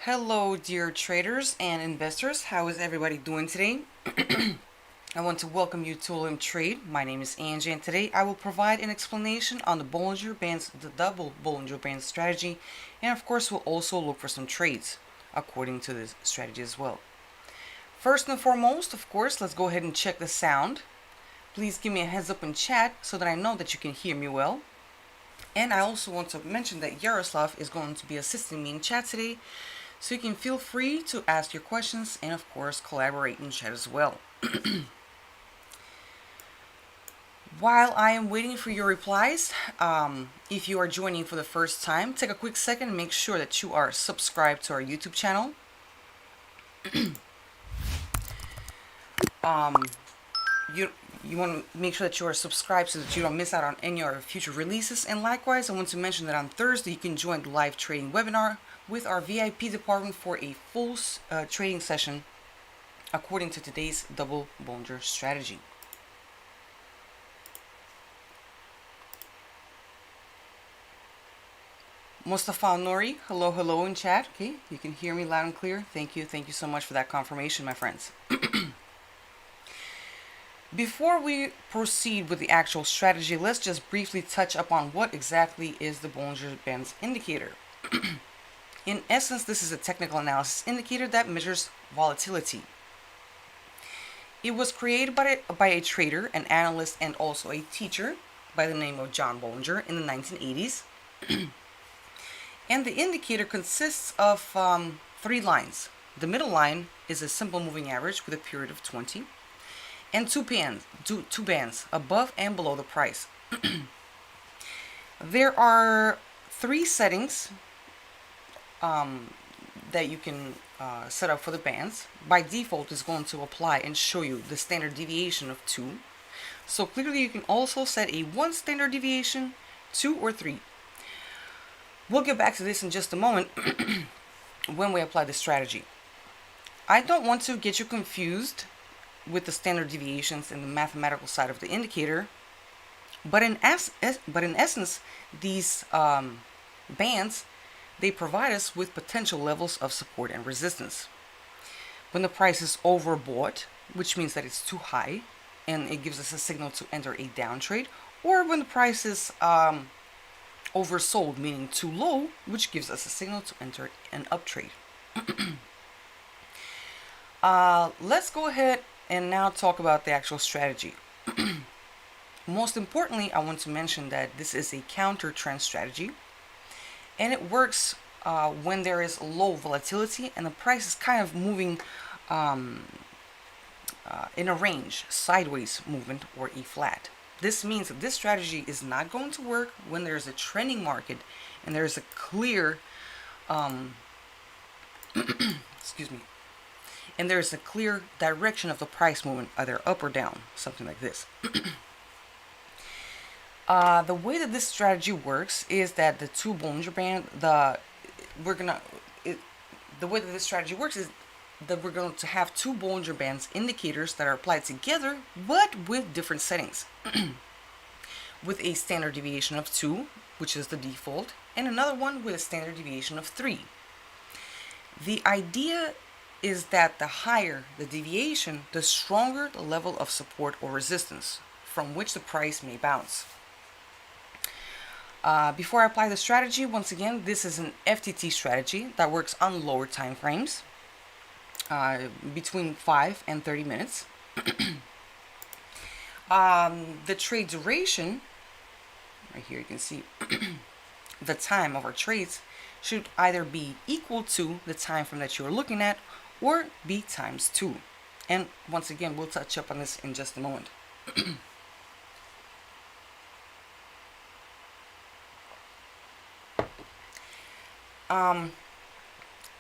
Hello, dear traders and investors. How is everybody doing today? I want to welcome you to Olymp Trade. My name is Angie, and today I will provide an explanation on the Bollinger Bands, the Double Bollinger Bands strategy, and of course, we'll also look for some trades according to this strategy as well. First and foremost, of course, let's go ahead and check the sound. Please give me a heads up in chat so that I know that you can hear me well. And I also want to mention that Yaroslav is going to be assisting me in chat today, so you can feel free to ask your questions and of course collaborate in chat as well. While I am waiting for your replies, if you are joining for the first time, take a quick second and make sure that you are subscribed to our YouTube channel. You want to make sure that you are subscribed so that you don't miss out on any of our future releases. And likewise, I want to mention that on Thursday you can join the live trading webinar with our VIP department for a full trading session according to today's Double Bollinger strategy. Mustafa Nori, hello in chat. Okay, you can hear me loud and clear. Thank you so much for that confirmation, my friends. Before we proceed with the actual strategy, let's just briefly touch upon what exactly is the Bollinger Bands indicator. In essence, this is a technical analysis indicator that measures volatility. It was created by a trader, an analyst, and also a teacher by the name of John Bollinger in the 1980s. And the indicator consists of 3 lines. The middle line is a simple moving average with a period of 20. And two bands above and below the price. There are 3 settings that you can set up for the bands. By default, it's going to apply and show you the standard deviation of 2. So clearly you can also set a 1 standard deviation, 2 or 3. We'll get back to this in just a moment when we apply the strategy. I don't want to get you confused with the standard deviations and the mathematical side of the indicator, but in essence, these bands, they provide us with potential levels of support and resistance. When the price is overbought, which means that it's too high, and it gives us a signal to enter a down trade, or when the price is oversold, meaning too low, which gives us a signal to enter an up trade. Let's go ahead and now talk about the actual strategy. Most importantly, I want to mention that this is a counter trend strategy, and it works when there is low volatility and the price is kind of moving in a range, sideways movement or a flat. This means that this strategy is not going to work when there's a trending market and there's a clear excuse me, and there's a clear direction of the price movement, either up or down, something like this. The way that this strategy works is that the 2 Bollinger Band, the way that this strategy works is that we're going to have 2 Bollinger Bands indicators that are applied together, but with different settings. With a standard deviation of 2, which is the default, and another one with a standard deviation of 3. The idea is that the higher the deviation, the stronger the level of support or resistance from which the price may bounce. Before I apply the strategy, once again, this is an FTT strategy that works on lower time frames, between 5 and 30 minutes. The trade duration, right here you can see the time of our trades should either be equal to the time frame that you're looking at or be times 2. And once again, we'll touch up on this in just a moment.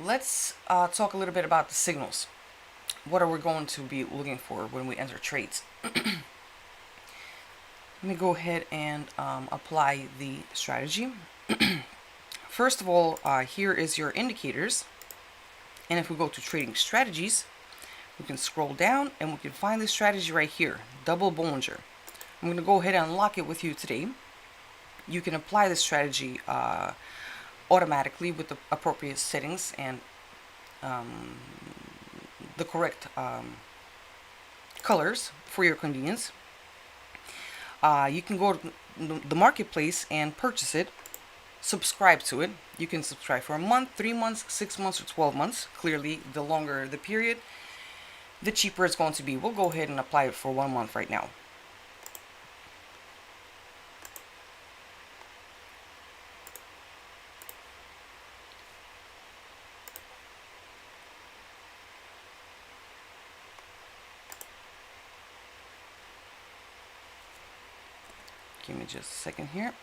Let's talk a little bit about the signals. What are we going to be looking for when we enter trades? Let me go ahead and apply the strategy. First of all, here is your indicators. And if we go to trading strategies, we can scroll down and we can find this strategy right here, Double Bollinger. I'm going to go ahead and unlock it with you today. You can apply this strategy automatically with the appropriate settings and the correct colors for your convenience. You can go to the marketplace and purchase it, subscribe to it. You can subscribe for a month, 3 months, 6 months, or 12 months. Clearly, the longer the period, the cheaper it's going to be. We'll go ahead and apply it for 1 month right now. Give me just a second here.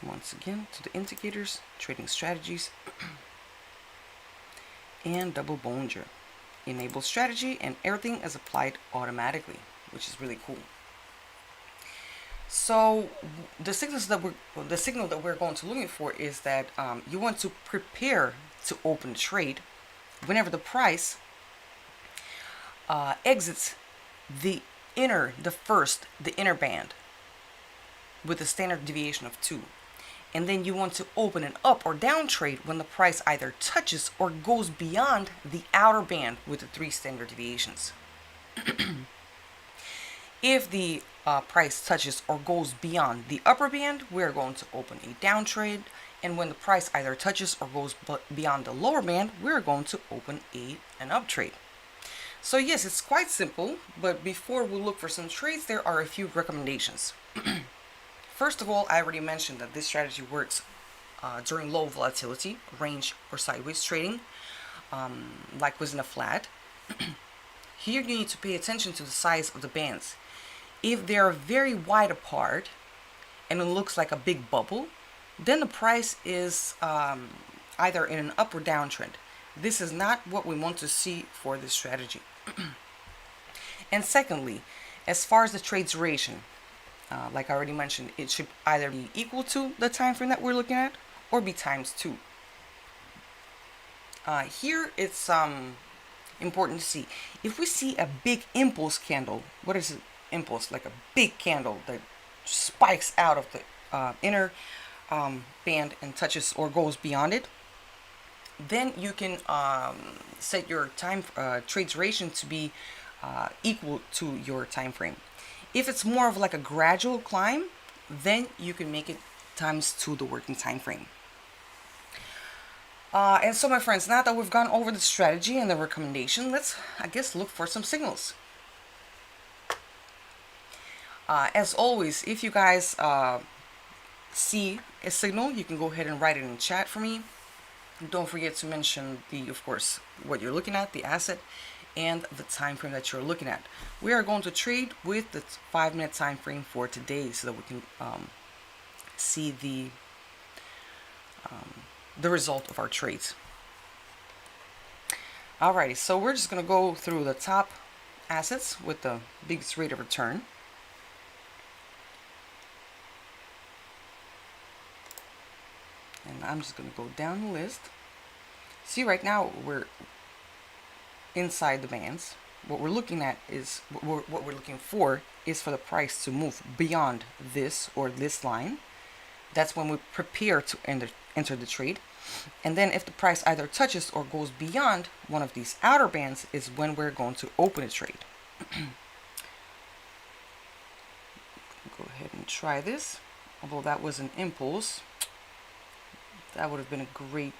Once again, to the indicators, trading strategies, and Double Bollinger. Enable strategy, and everything is applied automatically, which is really cool. So the signal that we're going to looking for is that you want to prepare to open the trade whenever the price exits the inner band with a standard deviation of 2. And then you want to open an up or down trade when the price either touches or goes beyond the outer band with the 3 standard deviations. If the price touches or goes beyond the upper band, we're going to open a down trade. And when the price either touches or goes beyond the lower band, we're going to open an up trade. So yes, it's quite simple, but before we look for some trades, there are a few recommendations. First of all, I already mentioned that this strategy works during low volatility, range, or sideways trading, like was in a flat. Here you need to pay attention to the size of the bands. If they are very wide apart and it looks like a big bubble, then the price is either in an up or down trend. This is not what we want to see for this strategy. And secondly, as far as the trade duration, like I already mentioned, it should either be equal to the time frame that we're looking at or be times 2. Here it's important to see. If we see a big impulse candle, what is an impulse? Like a big candle that spikes out of the inner band and touches or goes beyond it, then you can set your trade duration to be equal to your time frame. If it's more of like a gradual climb, then you can make it times 2 the working time frame. And so my friends, now that we've gone over the strategy and the recommendation, let's, I guess, look for some signals. As always, if you guys see a signal, you can go ahead and write it in chat for me. Don't forget to mention of course, what you're looking at, the asset, and the time frame that you're looking at. We are going to trade with the 5-minute time frame for today so that we can see the result of our trades. Alrighty, so we're just going to go through the top assets with the biggest rate of return. And I'm just going to go down the list. See, right now we're inside the bands. What we're looking at is, what we're looking for is for the price to move beyond this or this line. That's when we prepare to enter the trade. And then if the price either touches or goes beyond one of these outer bands is when we're going to open a trade. Go ahead and try this. Although that was an impulse, that would have been a great,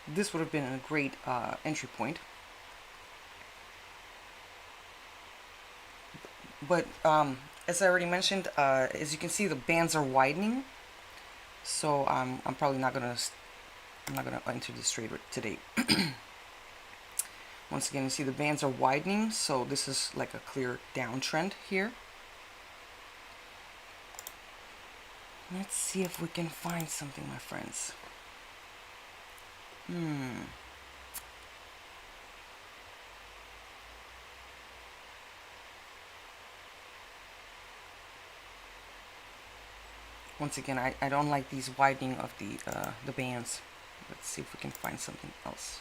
this would have been a great entry point. But as I already mentioned, as you can see, the bands are widening. So I'm probably not gonna enter this trade today. Once again, you see the bands are widening, so this is like a clear downtrend here. Let's see if we can find something, my friends. Once again, I don't like these widening of the bands. Let's see if we can find something else.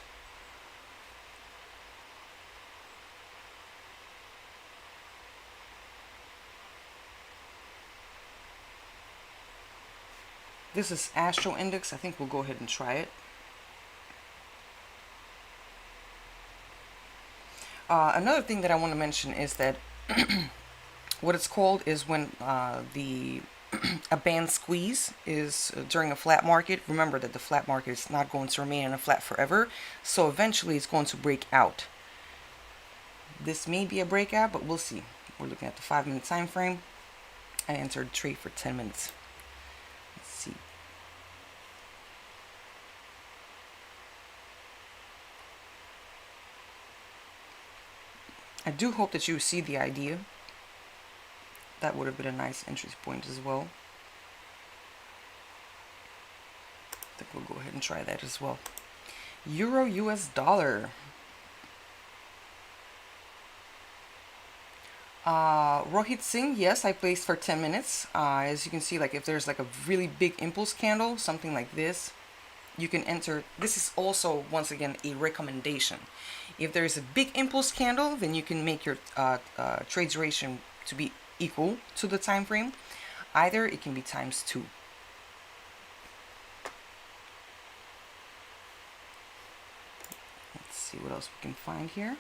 This is Astro Index. I think we'll go ahead and try it. Another thing that I want to mention is that what it's called is when a band squeeze is during a flat market. Remember that the flat market is not going to remain in a flat forever, so eventually it's going to break out. This may be a breakout, but we'll see. We're looking at the 5-minute time frame. I entered the trade for 10 minutes. Let's see. I do hope that you see the idea. That would have been a nice entry point as well. I think we'll go ahead and try that as well. Euro US dollar. Rohit Singh, yes, I placed for 10 minutes. As you can see, like if there's like a really big impulse candle, something like this, you can enter. This is also, once again, a recommendation. If there's a big impulse candle, then you can make your trade duration to be equal to the time frame. Either it can be ×2. Let's see what else we can find here.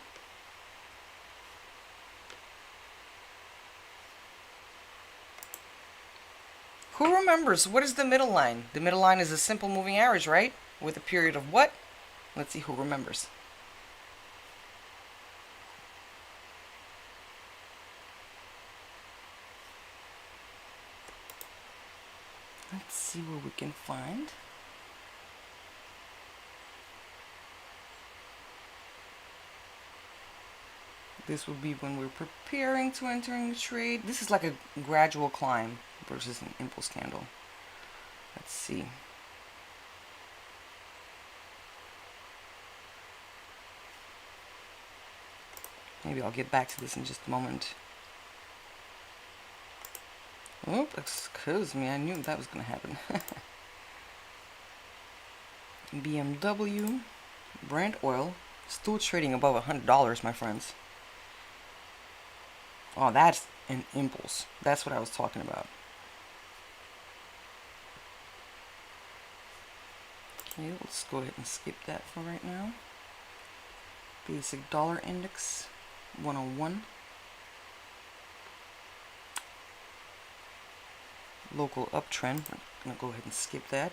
Who remembers what is the middle line? The middle line is a simple moving average, right? With a period of what? Let's see who remembers. Let's see what we can find. This will be when we're preparing to enter the trade. This is like a gradual climb versus an impulse candle. Let's see. Maybe I'll get back to this in just a moment. Oh, excuse me, I knew that was going to happen. BMW, Brent oil, still trading above $100, my friends. Oh, that's an impulse. That's what I was talking about. Okay, let's go ahead and skip that for right now. Basic dollar index, 101. Local uptrend, I'm going to go ahead and skip that.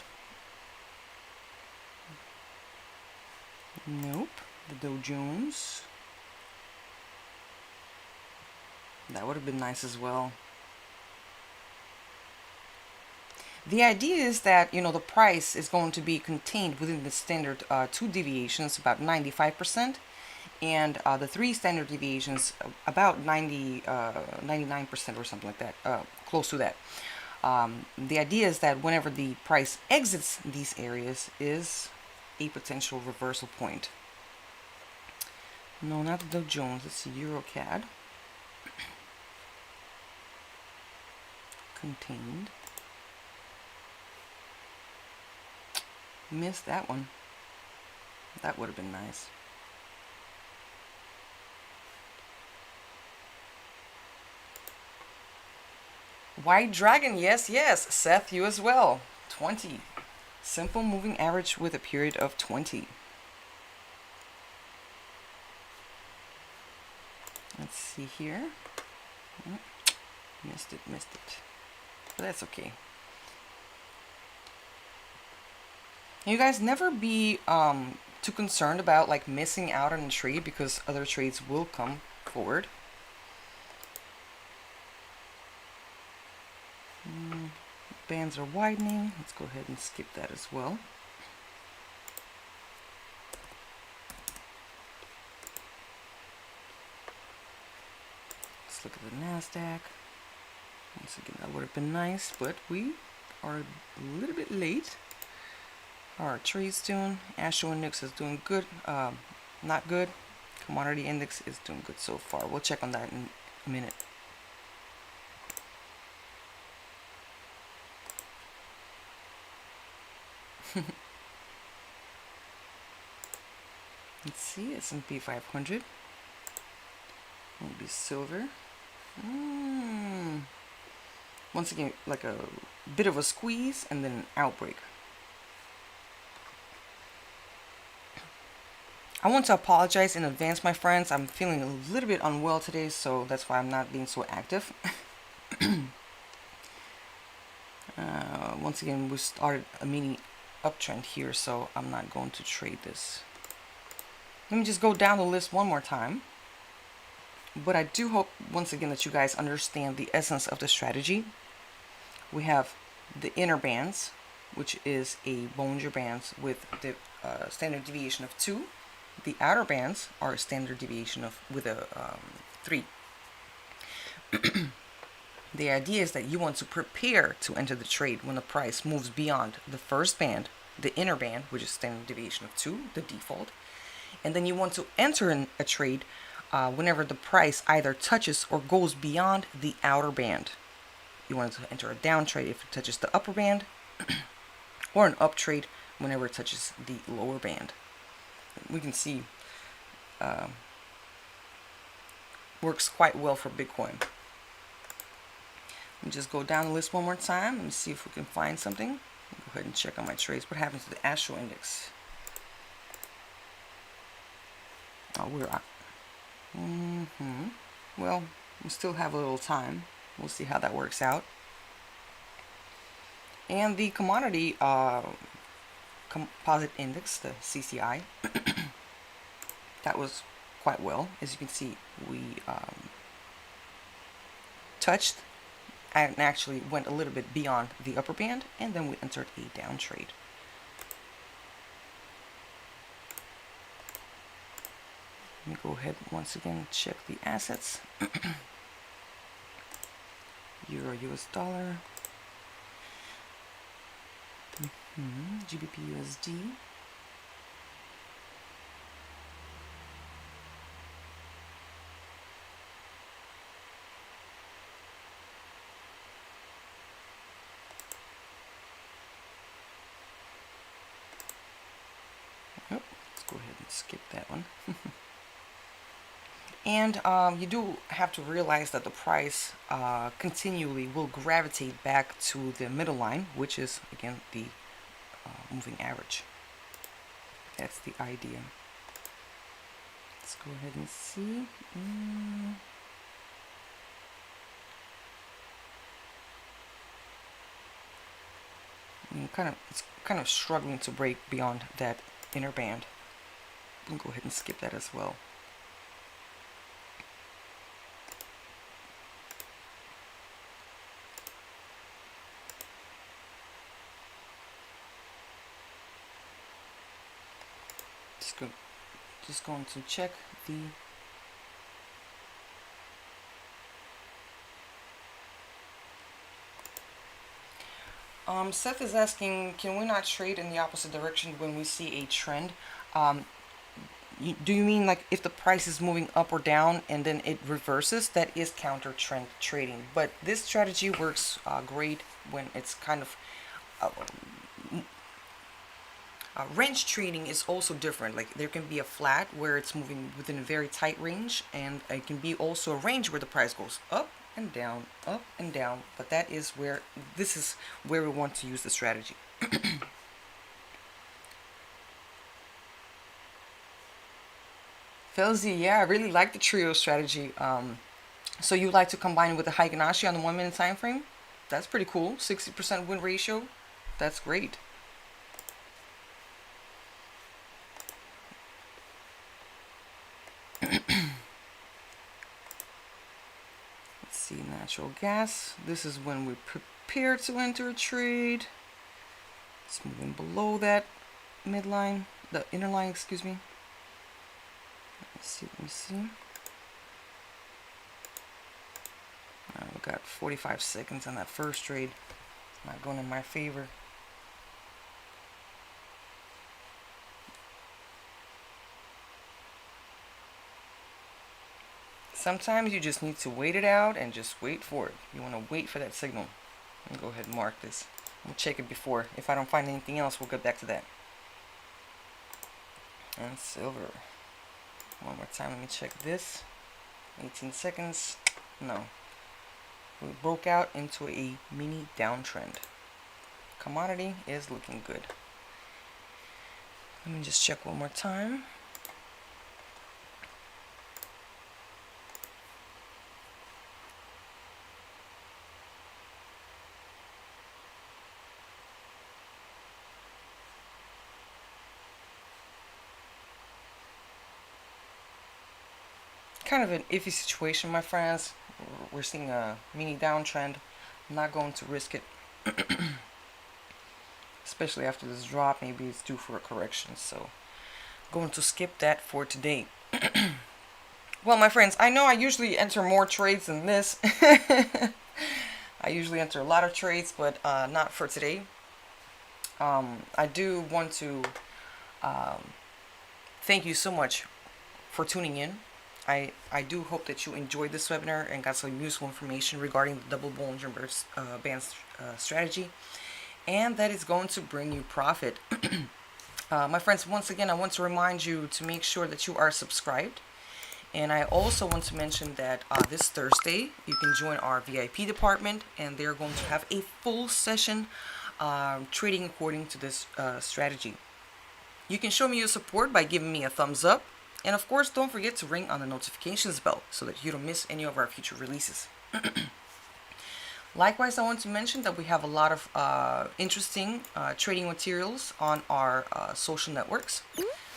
Nope. The Dow Jones. That would have been nice as well. The idea is that, you know, the price is going to be contained within the standard 2 deviations, about 95%, and the 3 standard deviations, about 99% or something like that, close to that. The idea is that whenever the price exits these areas is a potential reversal point. No, not the Dow Jones. Let's see, EuroCAD. Contained. Missed that one. That would have been nice. White Dragon, yes, yes. Seth, you as well. 20. Simple moving average with a period of 20. Let's see here. Missed it. But that's okay. You guys never be too concerned about like missing out on a trade, because other trades will come forward. Bands are widening. Let's go ahead and skip that as well. Let's look at the NASDAQ. Once again, that would have been nice, but we are a little bit late. How are our trades doing? Astro Index is doing good. Not good. Commodity Index is doing good so far. We'll check on that in a minute. Let's see, S&P 500. Will be silver. Once again, like a bit of a squeeze and then an outbreak. I want to apologize in advance, my friends. I'm feeling a little bit unwell today, so that's why I'm not being so active. Once again, we started a mini uptrend here, so I'm not going to trade this. Let me just go down the list one more time. But I do hope, once again, that you guys understand the essence of the strategy. We have the inner bands, which is a Bollinger Bands with the standard deviation of 2. The outer bands are a standard deviation of with a 3. The idea is that you want to prepare to enter the trade when the price moves beyond the first band, the inner band, which is standard deviation of 2, the default, and then you want to enter in a trade whenever the price either touches or goes beyond the outer band. You want to enter a down trade if it touches the upper band, or an up trade whenever it touches the lower band. We can see works quite well for Bitcoin. Let me just go down the list one more time. Let me see if we can find something. Go ahead and check on my trades. What happens to the Astro Index? Oh, we're out. Well, we still have a little time. We'll see how that works out. And the commodity composite index, the CCI, that was quite well. As you can see, we touched and actually went a little bit beyond the upper band, and then we entered a down trade. Let me go ahead once again check the assets. Euro, US dollar, GBP USD, let's go ahead and skip that one. And you do have to realize that the price continually will gravitate back to the middle line, which is again the moving average. That's the idea. Let's go ahead and see. It's kind of struggling to break beyond that inner band. We'll go ahead and skip that as well. Just going to check the Seth is asking, can we not trade in the opposite direction when we see a trend? Do you mean like if the price is moving up or down and then it reverses? That is counter trend trading. But this strategy works great when it's kind of range trading is also different. Like there can be a flat where it's moving within a very tight range, and it can be also a range where the price goes up and down, up and down. But this is where we want to use the strategy. Felzy, yeah, I really like the trio strategy. So you like to combine it with the Higanashi on the 1 minute time frame? That's pretty cool. 60% win ratio. That's great. See, natural gas. This is when we prepare to enter a trade. It's moving below that midline, the inner line, excuse me. Let me see. We got 45 seconds on that first trade. Not going in my favor. Sometimes you just need to wait it out and just wait for it. You want to wait for that signal. Let me go ahead and mark this. We'll check it before. If I don't find anything else, we'll get back to that. And silver. One more time, let me check this. 18 seconds. No. We broke out into a mini downtrend. Commodity is looking good. Let me just check one more time. Kind of an iffy situation, my friends. We're seeing a mini downtrend. I'm not going to risk it. Especially after this drop, maybe it's due for a correction. So, going to skip that for today. Well, my friends, I know I usually enter more trades than this. I usually enter a lot of trades, but not for today. I do want to thank you so much for tuning in. I do hope that you enjoyed this webinar and got some useful information regarding the Double Bollinger Bands strategy, and that is going to bring you profit. My friends, once again, I want to remind you to make sure that you are subscribed. And I also want to mention that this Thursday, you can join our VIP department, and they're going to have a full session trading according to this strategy. You can show me your support by giving me a thumbs up. And of course, don't forget to ring on the notifications bell so that you don't miss any of our future releases. Likewise, I want to mention that we have a lot of interesting trading materials on our social networks.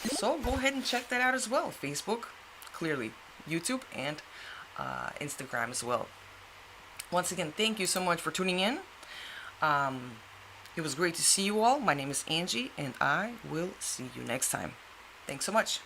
So go ahead and check that out as well. Facebook, clearly, YouTube, and Instagram as well. Once again, thank you so much for tuning in. It was great to see you all. My name is Angie, and I will see you next time. Thanks so much.